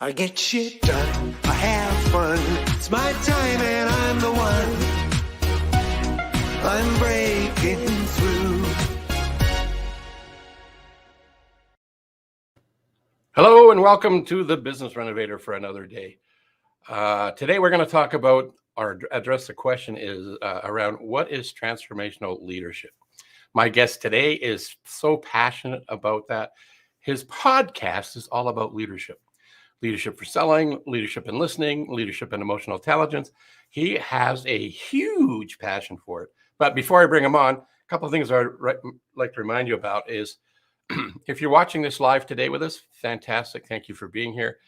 I get shit done, I have fun. It's my time and I'm the one. I'm breaking through. Hello and welcome to the Business Renovator for another day. Today we're going to talk about or address the question is around what is transformational leadership. My guest today is so passionate about that. His podcast is all about leadership. Leadership for selling, leadership in listening, leadership in emotional intelligence. He has a huge passion for it. But before I bring him on, a couple of things I'd like to remind you about is if you're watching this live today with us, fantastic. Thank you for being here.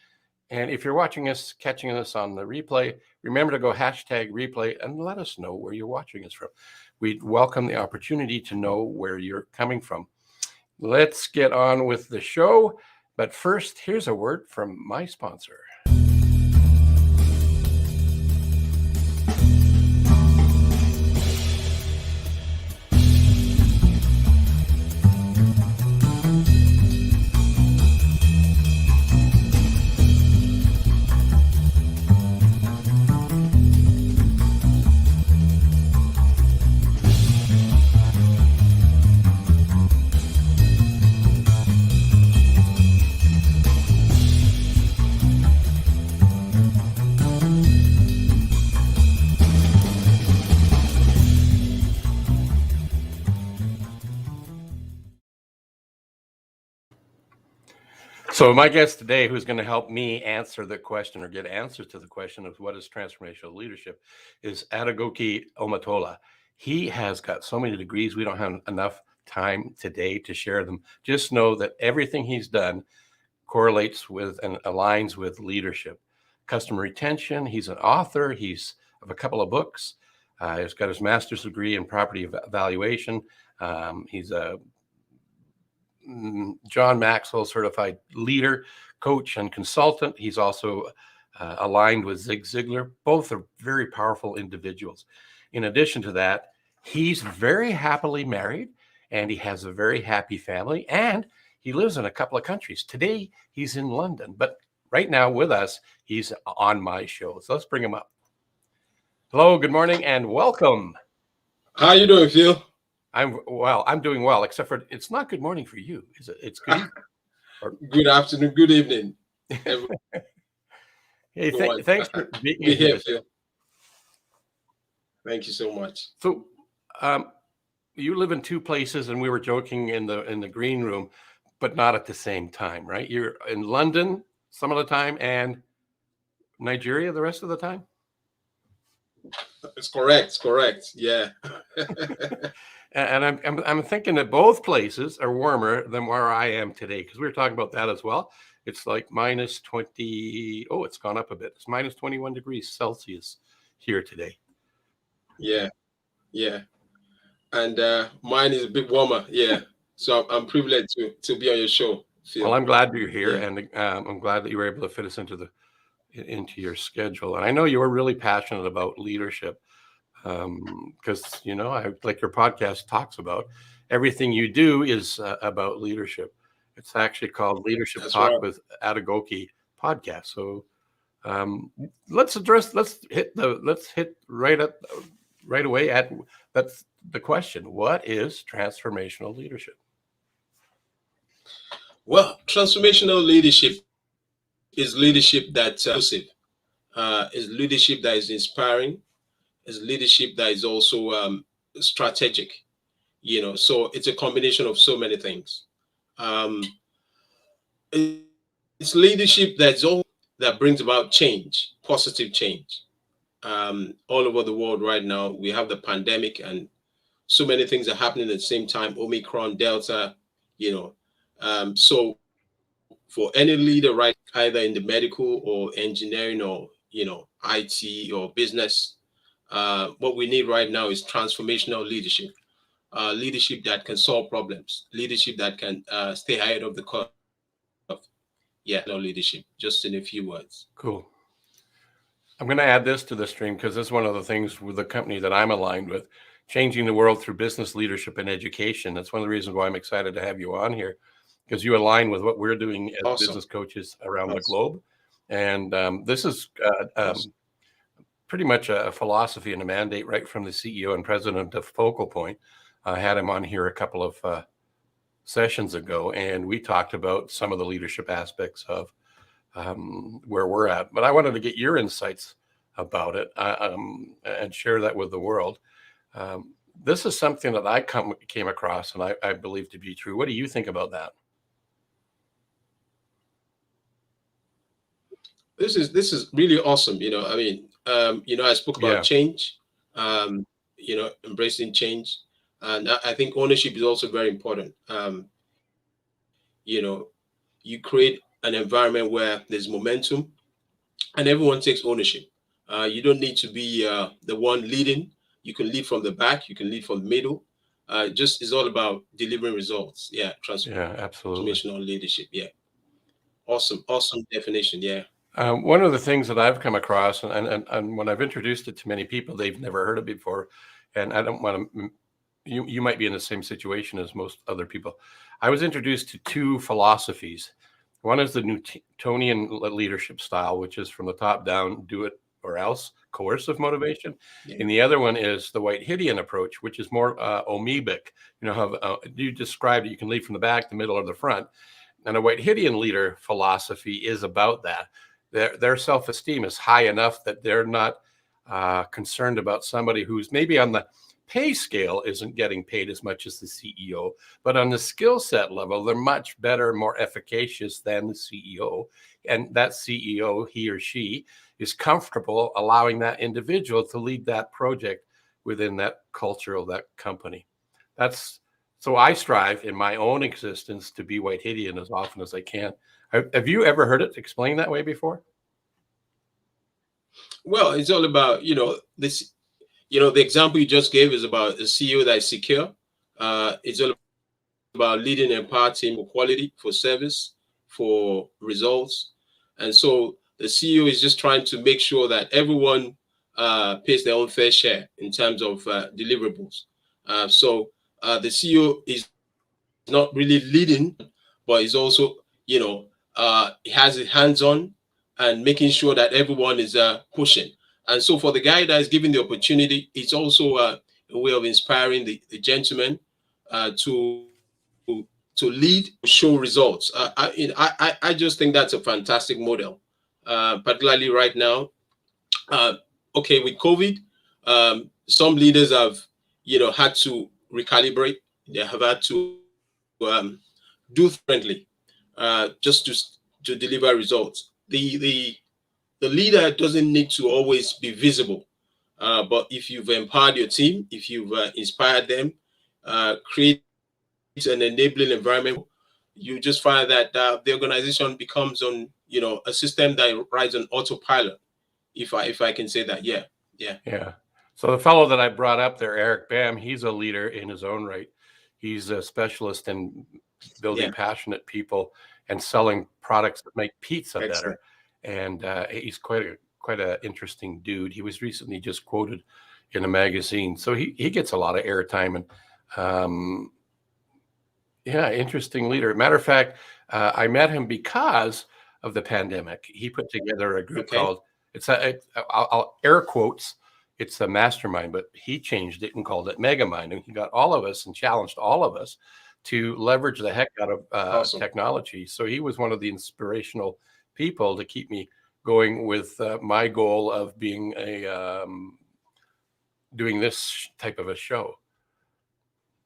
And if you're watching us, catching us on the replay, remember to go #replay and let us know where you're watching us from. We'd welcome the opportunity to know where you're coming from. Let's get on with the show. But first, here's a word from my sponsor. So my guest today, who's going to help me answer the question or get answers to the question of what is transformational leadership, is Adegoke Omatola. He has got so many degrees. We don't have enough time today to share them. Just know that everything he's done correlates with and aligns with leadership. Customer retention. He's an author. He's of a couple of books. He's got his master's degree in property evaluation. He's a John Maxwell certified leader, coach, and consultant. He's also aligned with Zig Ziglar. Both are very powerful individuals. In addition to that, he's very happily married and he has a very happy family and he lives in a couple of countries. Today, he's in London, but right now with us, he's on my show. So let's bring him up. Hello, good morning, and welcome. How you doing, Phil? I'm doing well, except for it's not good morning for you, is it? It's good. Good afternoon, good evening. Hey, thanks for being here, Phil. Thank you so much. So, you live in two places, and we were joking in the green room, but not at the same time, right? You're in London some of the time, and Nigeria the rest of the time. It's correct. Yeah. And I'm thinking that both places are warmer than where I am today, because we were talking about that as well. It's like minus 20. Oh, it's gone up a bit. It's minus 21 degrees Celsius here today. Yeah. And mine is a bit warmer. Yeah. So I'm privileged to be on your show, Phil. Well, I'm glad you're here, and I'm glad that you were able to fit us into your schedule. And I know you were really passionate about leadership. Because like your podcast talks about, everything you do is about leadership. It's actually called Leadership Talk with Adegoke podcast. So let's hit right away at that's the question. What is transformational leadership? Well, transformational leadership is leadership that's inclusive, is leadership that is inspiring, is leadership that is also strategic, so it's a combination of so many things. It's leadership that brings about change, positive change. All over the world right now, we have the pandemic and so many things are happening at the same time, Omicron, Delta, so for any leader, right, either in the medical or engineering or, IT or business, what we need right now is transformational leadership, leadership that can solve problems, leadership that can stay ahead of the curve. Yeah, no leadership, just in a few words. Cool. I'm going to add this to the stream because this is one of the things with the company that I'm aligned with, changing the world through business leadership and education. That's one of the reasons why I'm excited to have you on here, because you align with what we're doing as business coaches around the globe. And this is pretty much a philosophy and a mandate right from the CEO and president of Focal Point. I had him on here a couple of sessions ago, and we talked about some of the leadership aspects of where we're at. But I wanted to get your insights about it and share that with the world. This is something that I came across and I believe to be true. What do you think about that? This is really awesome. I mean, I spoke about change, embracing change, and I think ownership is also very important. You create an environment where there's momentum and everyone takes ownership. You don't need to be the one leading. You can lead from the back. You can lead from the middle. Just it's all about delivering results. Yeah, absolutely. Transformational leadership. Yeah, awesome definition. Yeah. One of the things that I've come across, and when I've introduced it to many people, they've never heard it before, and I don't want to. You might be in the same situation as most other people. I was introduced to two philosophies. One is the Newtonian leadership style, which is from the top down, do it or else, coercive motivation. Yeah. And the other one is the Whiteheadian approach, which is more amoebic. How you described it, you can lead from the back, the middle, or the front. And a Whiteheadian leader philosophy is about that. Their self-esteem is high enough that they're not concerned about somebody who's maybe on the pay scale isn't getting paid as much as the CEO, but on the skill set level, they're much better, more efficacious than the CEO. And that CEO, he or she, is comfortable allowing that individual to lead that project within that culture of that company. So I strive in my own existence to be Whiteheadian as often as I can. Have you ever heard it explained that way before? Well, it's all about, this. The example you just gave is about a CEO that is secure. It's all about leading an empowered team for quality, for service, for results. And so the CEO is just trying to make sure that everyone pays their own fair share in terms of deliverables. So the CEO is not really leading, but is also, he has his hands on and making sure that everyone is pushing. And so for the guy that is given the opportunity, it's also a way of inspiring the gentleman to lead, show results. I just think that's a fantastic model, particularly right now. Okay, with COVID, some leaders have, had to recalibrate. They have had to do differently just to deliver results. The leader doesn't need to always be visible, but if you've empowered your team, if you've inspired them, create an enabling environment, you just find that the organization becomes on a system that rides on autopilot. If I can say that, yeah. So the fellow that I brought up there, Eric Bam, he's a leader in his own right. He's a specialist in building passionate people and selling products that make pizza better. And he's quite an interesting dude. He was recently just quoted in a magazine, so he gets a lot of airtime. And interesting leader. Matter of fact, I met him because of the pandemic. He put together a group called I'll air quotes. It's a mastermind, but he changed it and called it Megamind, and he got all of us and challenged all of us to leverage the heck out of technology. So he was one of the inspirational people to keep me going with my goal of being doing this type of a show.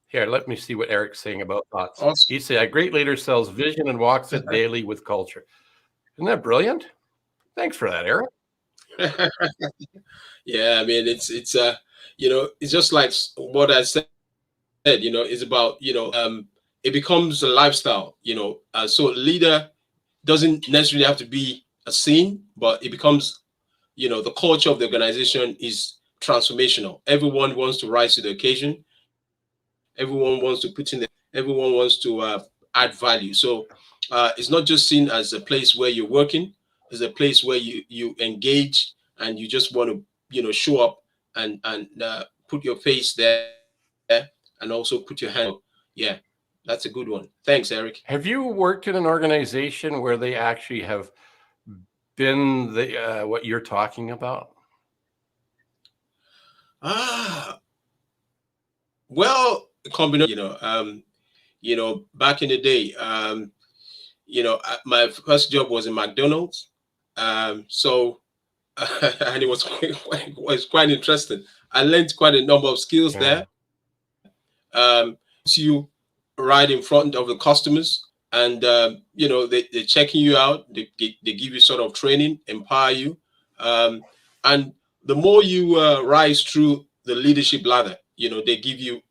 Here, let me see what Eric's saying about thoughts. Awesome. He said, a great leader sells vision and walks it daily with culture. Isn't that brilliant? Thanks for that, Eric. Yeah, I mean, it's just like what I said, it's about, it becomes a lifestyle, so leader doesn't necessarily have to be a scene, but it becomes, the culture of the organization is transformational. Everyone wants to rise to the occasion. Everyone wants to put in everyone wants to add value. So it's not just seen as a place where you're working. It's a place where you engage and you just want to, show up and put your face there and also put your hand. Yeah, that's a good one. Thanks, Eric. Have you worked in an organization where they actually have been the what you're talking about? Ah, well, combination. Back in the day, my first job was in McDonald's. So and it was quite interesting. I learned quite a number of skills Yeah. there. You right in front of the customers, and they're checking you out. They give you sort of training, empower you, and the more you rise through the leadership ladder, they give you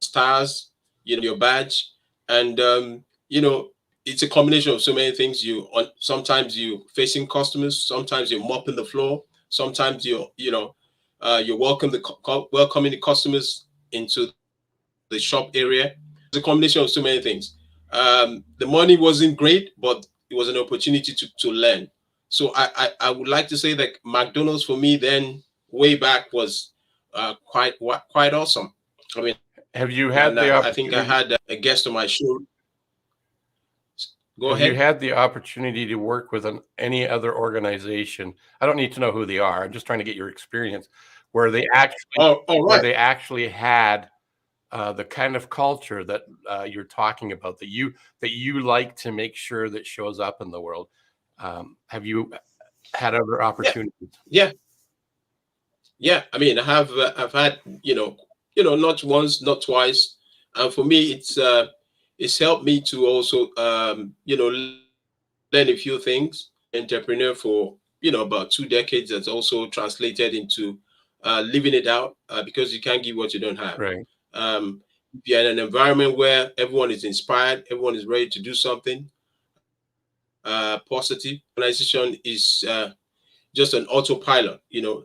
stars, your badge, and it's a combination of so many things. Sometimes you facing customers, sometimes you're mopping the floor, sometimes you're welcoming the customers into the shop area. It's a combination of so many things. The money wasn't great, but it was an opportunity to learn. So I would like to say that McDonald's for me then way back was quite awesome. I mean, Have you and had the I think I opportunity? had a guest on my show. Go Have you ahead. had the opportunity to work with any other organization? I don't need to know who they are. I'm just trying to get your experience where they actually Oh, all where right. they actually had the kind of culture that you're talking about that you like to make sure that shows up in the world. Have you had other Yeah, opportunities? yeah, yeah. I mean, I've had not once, not twice, and for me, it's helped me to also learn a few things. Entrepreneur for about 2 decades. That's also translated into living it out because you can't give what you don't have. Right. If you're in an environment where everyone is inspired, everyone is ready to do something positive, organization is just an autopilot.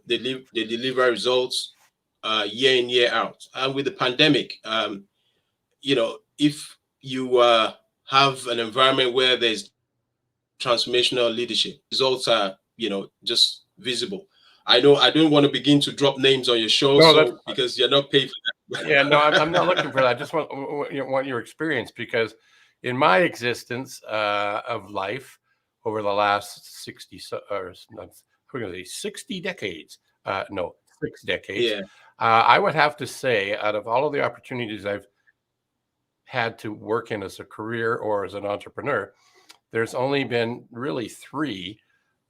They deliver results year in year out. And with the pandemic, if you have an environment where there's transformational leadership, results are just visible. I know I don't want to begin to drop names on your show, No, that's so because you're not paid for yeah. No, I'm not that. looking for that. I just want your experience because in my existence of life over the last 60 or not, we're going to say 60 decades. No, 6 decades. Yeah. I would have to say, out of all of the opportunities I've had to work in as a career or as an entrepreneur, there's only been really three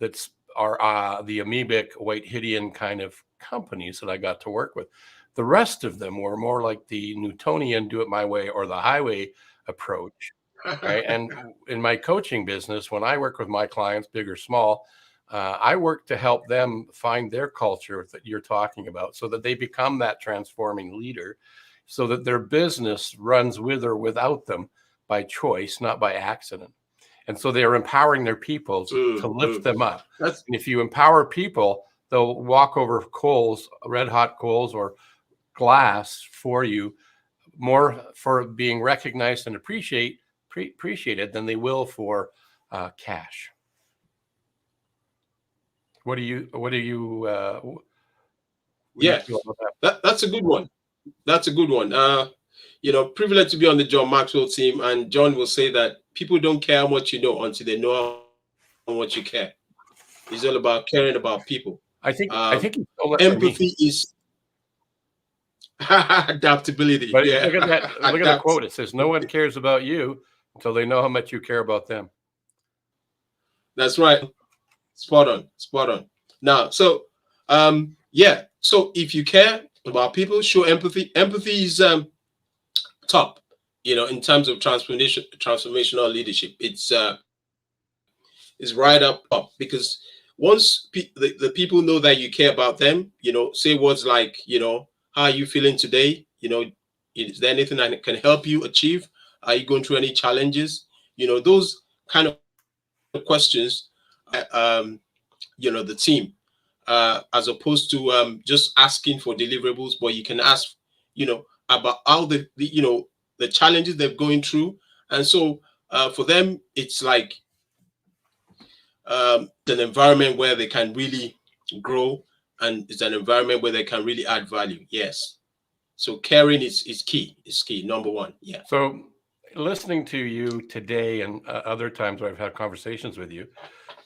that are the amoebic Whiteheadian kind of companies that I got to work with. The rest of them were more like the Newtonian do it my way or the highway approach, right? And in my coaching business, when I work with my clients, big or small, I work to help them find their culture that you're talking about so that they become that transforming leader so that their business runs with or without them by choice, not by accident. And so they are empowering their people to lift them up. That's And if you empower people, they'll walk over coals, red hot coals or glass for you more for being recognized and appreciated than they will for cash. What do you yeah. feel about that? That's a good one. That's a good one. Privileged to be on the John Maxwell team, and John will say that people don't care how much you know until they know how much you care. It's all about caring about people. I think you stole that from me. Empathy is adaptability. But Yeah, look at that. Look at the adapt. quote. It says, "No one cares about you until they know how much you care about them." That's right. Spot on. Spot on. Now, so yeah. So if you care about people, show empathy. Empathy is top. In terms of transformational leadership, it's right up because once the people know that you care about them, say words like, how are you feeling today? Is there anything that can help you achieve? Are you going through any challenges? Those kind of questions, the team, as opposed to just asking for deliverables, but you can ask, about how the challenges they're going through. And so for them, it's like an environment where they can really grow, and it's an environment where they can really add value. Yes. So caring is key. It's key. Number one. Yeah. So, listening to you today and other times where I've had conversations with you,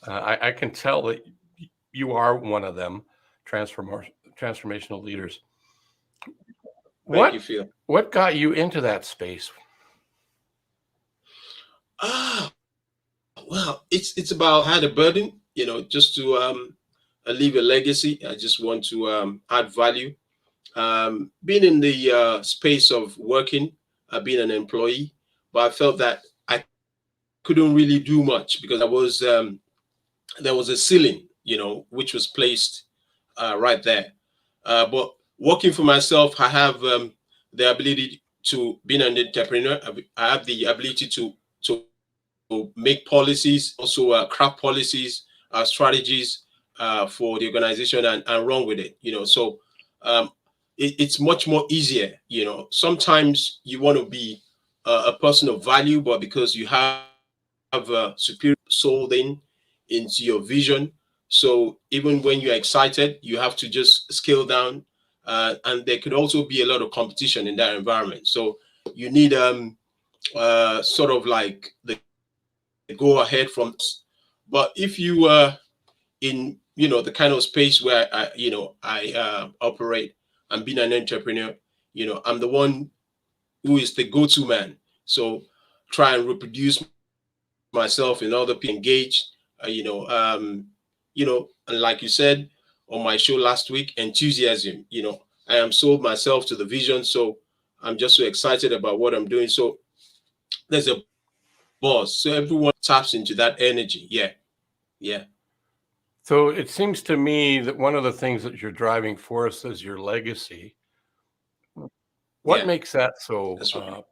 I can tell that you are one of them, transformational leaders. Thank you, What Phil. what got you into that space? Ah, well, it's about I had a burden, just to leave a legacy. I just want to add value. Being in the space of working, being an employee, but I felt that I couldn't really do much because there was a ceiling, which was placed right there. But working for myself, I have the ability to be an entrepreneur. I have the ability to make policies, also craft policies, strategies for the organization and run with it. So um, it's much more easier. Sometimes you want to be a person of value, but because you have superior sold into your vision, so even when you're excited, you have to just scale down. And there could also be a lot of competition in that environment. So you need sort of like the go ahead from. But if you in the kind of space where I operate and being an entrepreneur, I'm the one who is the go-to man. So try and reproduce myself in other people engaged. And like you said on my show last week, enthusiasm. I am sold myself to the vision, so I'm just so excited about what I'm doing. So there's a buzz, so everyone taps into that energy. Yeah, yeah, So it seems to me that one of the things that you're driving force is your legacy. What yeah. makes that so That's right.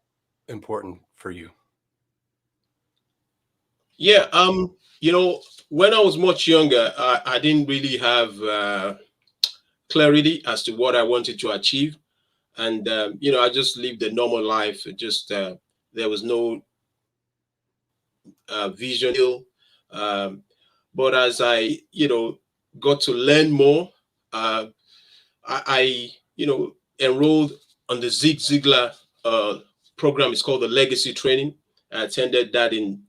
important for you? Yeah, when I was much younger, I didn't really have clarity as to what I wanted to achieve, and I just lived a normal life. Just there was no vision. Um, but as I, got to learn more, uh, I enrolled on the Zig Ziglar uh, program. It's called the Legacy Training. I attended that in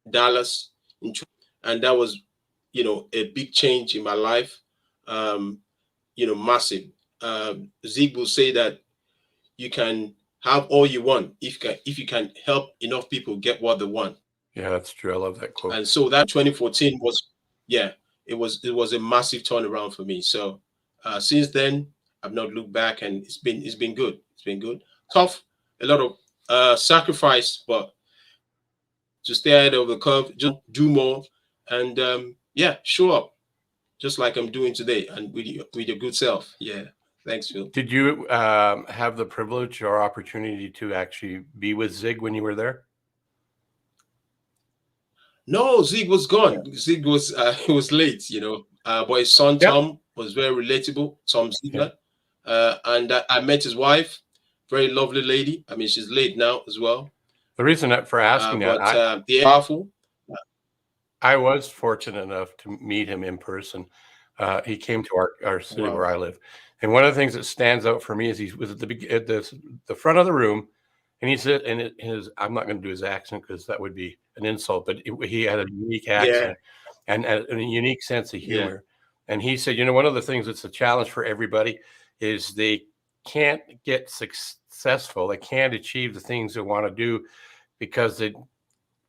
Dallas, and that was, a big change in my life. Um, Massive. Zig will say that you can have all you want if you can help enough people get what they want. Yeah, that's true. I love that quote. And so that 2014 was, yeah, it was a massive turnaround for me. So since then, I've not looked back, and it's been good. It's been good. Tough, a lot of sacrifice, but to stay ahead of the curve, just do more, and yeah, show up just like I'm doing today, and with your good self. Yeah, thanks, Phil. Did you have the privilege or opportunity to actually be with Zig when you were there? No, Zig was Yeah. gone. Zig was he was late, but his son Yep. Tom was very relatable. Tom Yeah. Ziegler, and I met his wife, very lovely lady. I mean, she's late now as well, The reason for asking that, but they're powerful. I was fortunate enough to meet him in person. He came to our city where Wow. I live, and one of the things that stands out for me is he was at the front of the room, and he said, and his I'm not going to do his accent because that would be an insult, but he had a unique Yeah, accent and a unique sense of yeah, humor. And he said, one of the things that's a challenge for everybody is they can't get successful, they can't achieve the things they want to do because they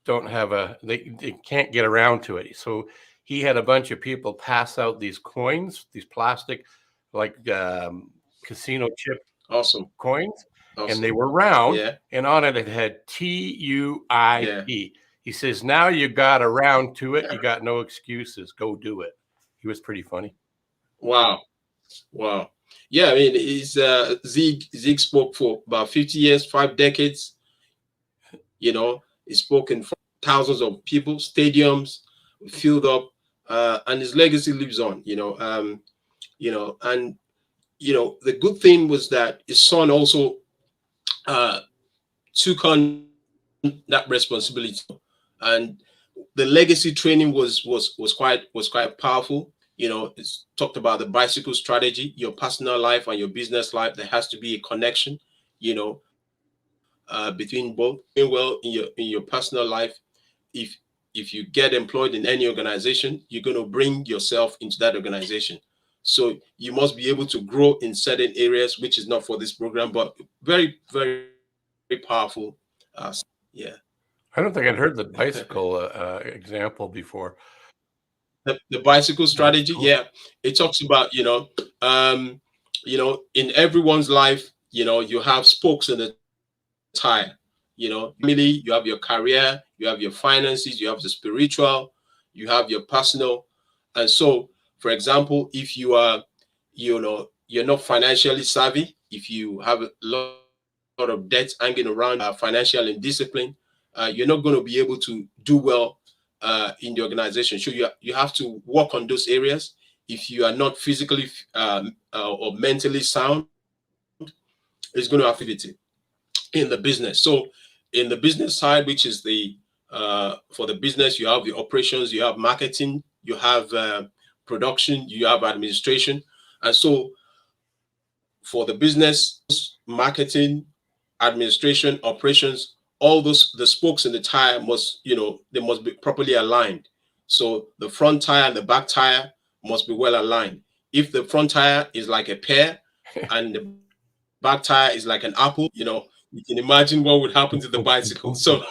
can't get around to it. So he had a bunch of people pass out these coins, these plastic like casino chip awesome, coins, and they awesome. were round, Yeah, and on it had yeah. TUIP. He says, now you got around to it, you got no excuses. Go do it. He was pretty funny. Wow, wow. Yeah, I mean, he's Zig spoke for about 50 years, 5 decades. He spoke in front of thousands of people, stadiums filled up, and his legacy lives on. And the good thing was that his son also uh, took on that responsibility, and the legacy training was quite powerful. It's talked about the bicycle strategy, your personal life and your business life. There has to be a connection, you know, between both. Doing well in your personal life, if if you get employed in any organization, you're going to bring yourself into that organization. So you must be able to grow in certain areas, which is not for this program, but very, very powerful. Yeah. I don't think I'd heard the bicycle example before. The bicycle That's strategy, cool. yeah, it talks about, in everyone's life, you have spokes in the tire. Family, you have your career, you have your finances, you have the spiritual, you have your personal. And so, for example, if you are, you're not financially savvy, if you have a lot of debt hanging around, financial indiscipline, you're not going to be able to do well in the organization. So you have to work on those areas. If you are not physically or mentally sound, it's going to affect it in the business. So in the business side, which is the for the business, you have the operations, you have marketing, you have production, you have administration. And so for the business, marketing, administration, operations, all those, the spokes in the tire must, they must be properly aligned. So the front tire and the back tire must be well aligned. If the front tire is like a pear and the back tire is like an apple, you can imagine what would happen to the bicycle. So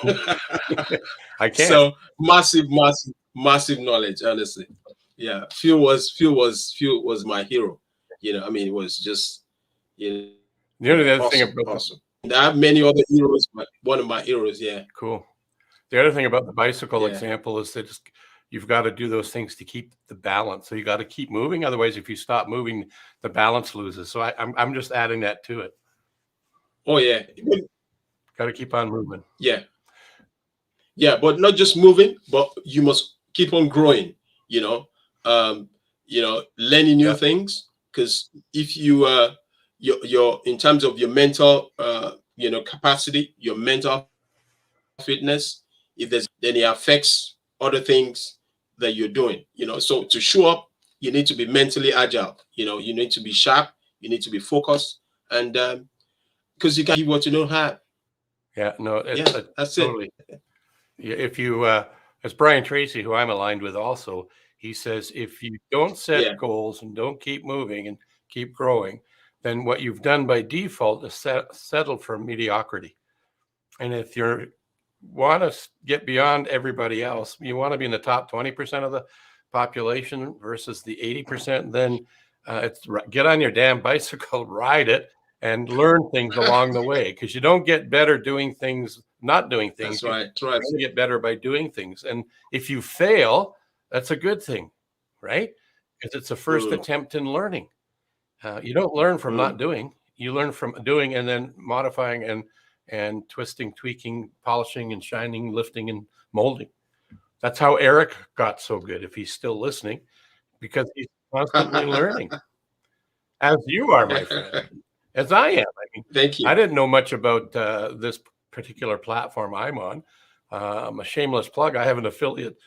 I can't. so massive knowledge, honestly. Yeah. Phil was my hero. I mean, it was just, The only other thing awesome, about awesome. And I have many other heroes, but one of my heroes, yeah. cool. The other thing about the bicycle Yeah. example is that you've got to do those things to keep the balance. So you got to keep moving. Otherwise, if you stop moving, the balance loses. So I'm just adding that to it. Oh yeah. Got to keep on moving. Yeah. Yeah, but not just moving, but you must keep on growing, learning new Yeah. things. Because if you your in terms of your mental capacity, your mental fitness, if there's then it affects other things that you're doing. So to show up, you need to be mentally agile. You need to be sharp, you need to be focused, and because you can't give what you don't have. Yeah. No, Yeah, that's it. totally. Yeah, if you, as Brian Tracy, who I'm aligned with also, he says, if you don't set Yeah. goals and don't keep moving and keep growing, then what you've done by default is settle for mediocrity. And if you want to get beyond everybody else, you want to be in the top 20% of the population versus the 80%, then it's get on your damn bicycle, ride it, and learn things along the way, because you don't get better doing things, not doing things. That's right. That's right. You get better by doing things. And if you fail, that's a good thing, right? Because it's a first attempt in learning. You don't learn from not doing. You learn from doing and then modifying and twisting, tweaking, polishing, and shining, lifting, and molding. That's how Eric got so good, if he's still listening, because he's constantly learning, as you are, my friend, as I am. I mean, Thank you. I didn't know much about this particular platform I'm on. A shameless plug, I have an affiliate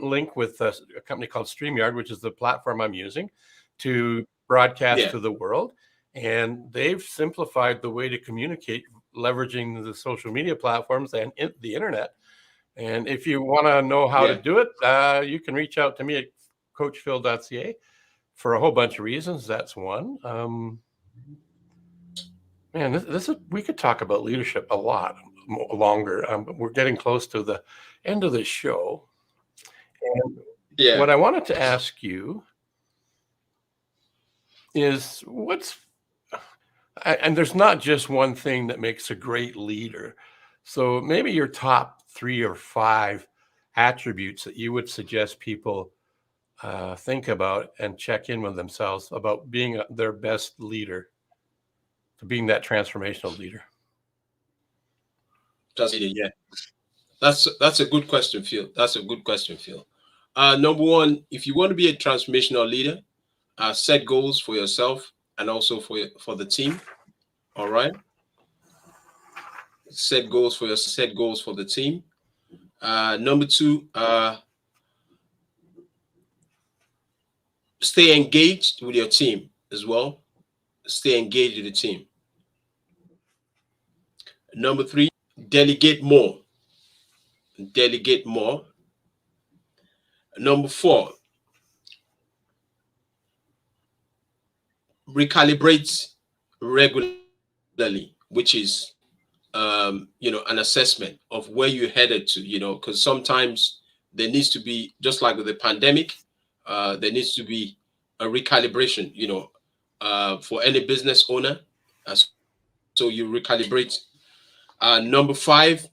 link with a company called StreamYard, which is the platform I'm using to broadcast to the world. And they've simplified the way to communicate, leveraging the social media platforms and the internet. And if you want to know how to do it, you can reach out to me at coachphil.ca for a whole bunch of reasons. That's one. Man, this is, we could talk about leadership a lot longer. We're getting close to the end of the show. And what I wanted to ask you is and there's not just one thing that makes a great leader. So maybe your top 3 or 5 attributes that you would suggest people think about and check in with themselves about being their best leader, to being that transformational leader. Yeah, that's a good question, Phil. That's a good question, Phil. Number one, if you want to be a transformational leader, set goals for yourself and also for the team. All right. Set goals for the team. Number 2, stay engaged with your team as well. Stay engaged with the team. Number 3, delegate more. Delegate more. Number 4, recalibrate regularly, which is an assessment of where you're headed to, because sometimes there needs to be, just like with the pandemic, there needs to be a recalibration, for any business owner. Uh, so you recalibrate. Number 5,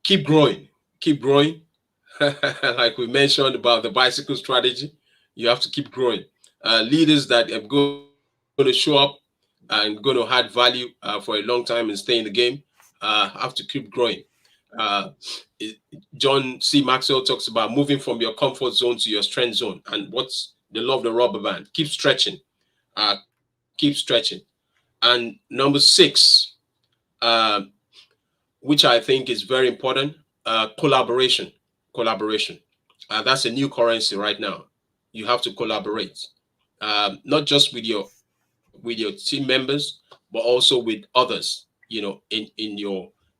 keep growing, keep growing. Like we mentioned about the bicycle strategy, you have to keep growing. Leaders that are going to show up and going to add value for a long time and stay in the game have to keep growing. Uh, John C. Maxwell talks about moving from your comfort zone to your strength zone. And what's the law of the rubber band? Keep stretching. Uh, keep stretching. And number 6, which I think is very important, collaboration. Collaboration. That's a new currency right now. You have to collaborate, not just with your team members, but also with others. In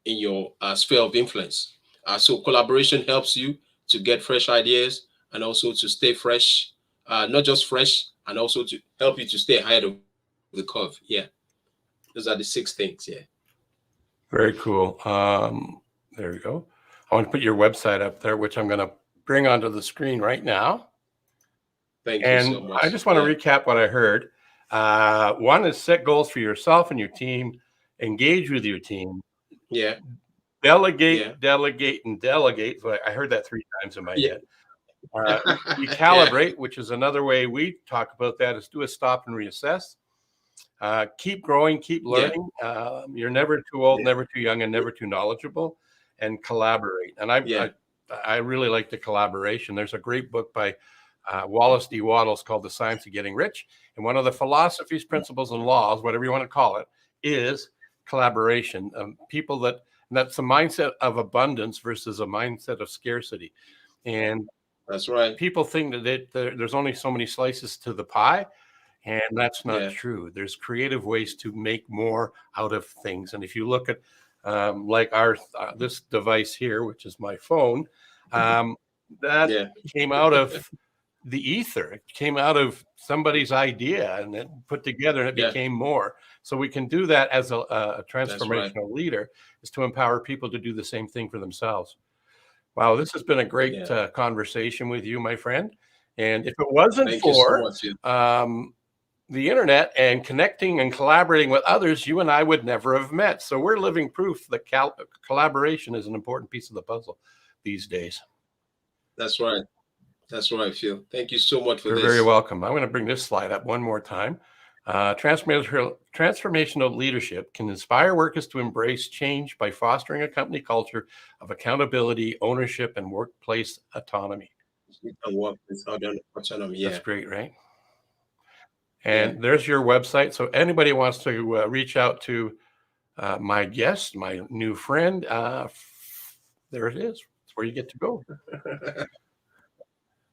your sphere of influence. So collaboration helps you to get fresh ideas and also to stay fresh, not just fresh, and also to help you to stay ahead of the curve. Yeah, those are the 6 things. Yeah. Very cool. There we go. I want to put your website up there, which I'm going to bring onto the screen right now. Thank you so much. I just want to recap what I heard. 1 is set goals for yourself and your team. Engage with your team. Yeah. Delegate, delegate, and delegate. So I heard that 3 times in my head. Recalibrate, which is another way we talk about that, is do a stop and reassess. Keep growing, keep learning. You're never too old, never too young, and never too knowledgeable. And collaborate. And I really like the collaboration. There's a great book by Wallace D. Wattles called The Science of Getting Rich. And one of the philosophies, principles, and laws, whatever you want to call it, is collaboration. That's a mindset of abundance versus a mindset of scarcity. And that's right. People think that there's only so many slices to the pie. And that's not true. There's creative ways to make more out of things. And if you look at like this device here, which is my phone, that came out of the ether. It came out of somebody's idea and it put together, and it became more. So we can do that as a transformational leader, is to empower people to do the same thing for themselves. Wow, this has been a great conversation with you, my friend. And if it wasn't for the internet and connecting and collaborating with others, you and I would never have met. So we're living proof that collaboration is an important piece of the puzzle these days. That's right. That's right, Phil. Thank you so much for this. You're very welcome. I'm going to bring this slide up one more time. Transformational leadership can inspire workers to embrace change by fostering a company culture of accountability, ownership, and workplace autonomy. Autonomy, That's great, right? And there's your website. So anybody wants to reach out to my guest, my new friend, there it is. It's where you get to go.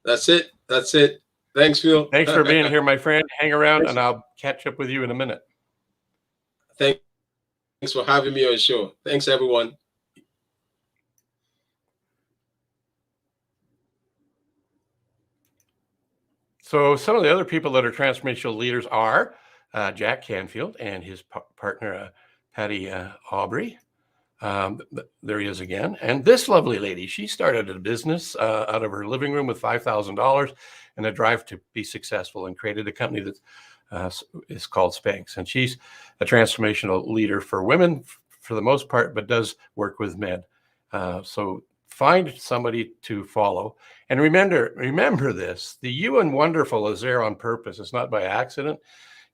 That's it. That's it. Thanks, Phil. Thanks for being here, my friend. Hang around and I'll catch up with you in a minute. Thanks for having me on the show. Thanks, everyone. So some of the other people that are transformational leaders are Jack Canfield and his partner, Patty Aubrey. There he is again. And this lovely lady, she started a business out of her living room with $5,000 and a drive to be successful, and created a company that is called Spanx. And she's a transformational leader for women for the most part, but does work with men. So find somebody to follow. And remember this, the you and wonderful is there on purpose. It's not by accident.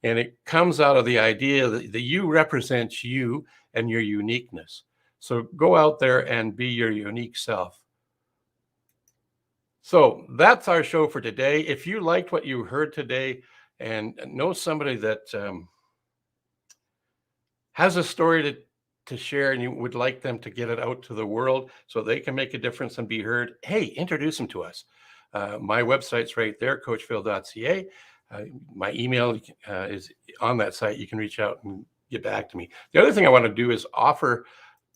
And it comes out of the idea that the you represents you and your uniqueness. So go out there and be your unique self. So that's our show for today. If you liked what you heard today and know somebody that has a story to share and you would like them to get it out to the world so they can make a difference and be heard, hey, introduce them to us. My website's right there, coachphil.ca. My email is on that site. You can reach out and get back to me. The other thing I want to do is offer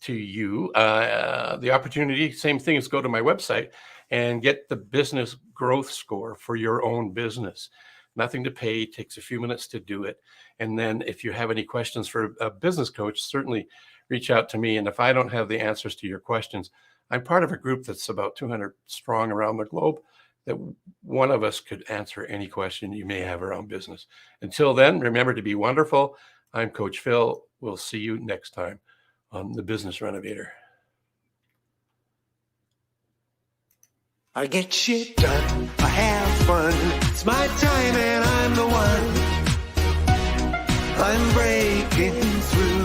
to you the opportunity, same thing as go to my website and get the business growth score for your own business. Nothing to pay, takes a few minutes to do it. And then if you have any questions for a business coach, certainly reach out to me. And if I don't have the answers to your questions, I'm part of a group that's about 200 strong around the globe, that one of us could answer any question you may have around business. Until then, remember to be wonderful. I'm Coach Phil. We'll see you next time on the Business Renovator. I get shit done, I have fun. It's my time and I'm the one. I'm breaking through.